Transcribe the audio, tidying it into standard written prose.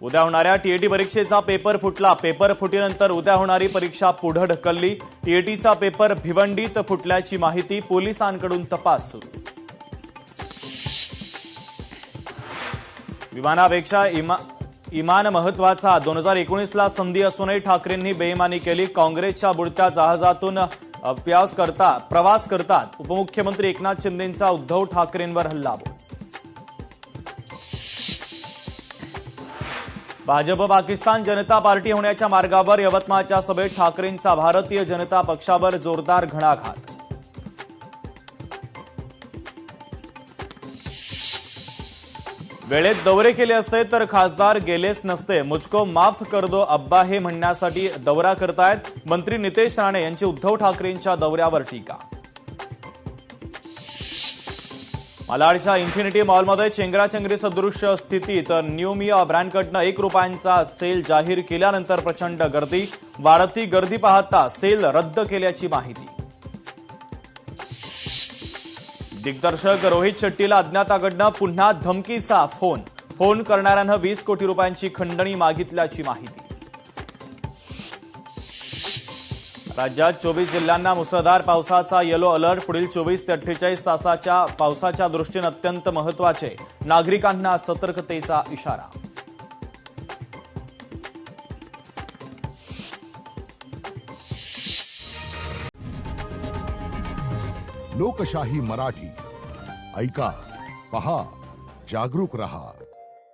उद्या होणाऱ्या टीएटी परीक्षेचा पेपर फुटला. पेपर फुटीनंतर उद्या होणारी परीक्षा पुढे ढकलली. टीएटीचा पेपर भिवंडीत फुटल्याची माहिती. पोलिसांकडून तपास सुरू. विमानापेक्षा इमान महत्वाचा. 2019ला संधी असूनही ठाकरेंनी बेईमानी केली. काँग्रेसच्या बुडत्या जहाजातून प्रवास करतात उपमुख्यमंत्री एकनाथ शिंदेंचा उद्धव ठाकरेंवर हल्लाबोल. भाजप पाकिस्तान जनता पार्टी होण्याच्या मार्गावर. यवतमाळच्या सभेत ठाकरेंचा भारतीय जनता पक्षावर जोरदार घणाघात. वेळेत दौरे केले असते तर खासदार गेलेच नसते. मुझको माफ कर दो अब्बा हे म्हणण्यासाठी दौरा करतायत. मंत्री नितेश राणे यांची उद्धव ठाकरेंच्या दौऱ्यावर टीका. मालाडच्या इन्फिनिटी मॉलमध्ये चेंगराचेंगरी सदृश्य स्थिती. तर न्यू मिया ब्रँडकडनं ₹1 सेल जाहीर केल्यानंतर प्रचंड गर्दी. वाढती गर्दी पाहता सेल रद्द केल्याची माहिती. दिग्दर्शक रोहित शेट्टीला अज्ञाताकडनं पुन्हा धमकीचा फोन करणाऱ्यानं 20 कोटी रुपयांची खंडणी मागितल्याची माहिती. राज्यात 24 जिल्ह्यांना मुसळधार पावसाचा येलो अलर्ट. पुढील 24 ते 48 तासाच्या पावसाच्या दृष्टीने अत्यंत महत्त्वाचे. नागरिकांना सतर्कतेचा इशारा. लोकशाही मराठी ऐका, पहा, जागरूक रहा.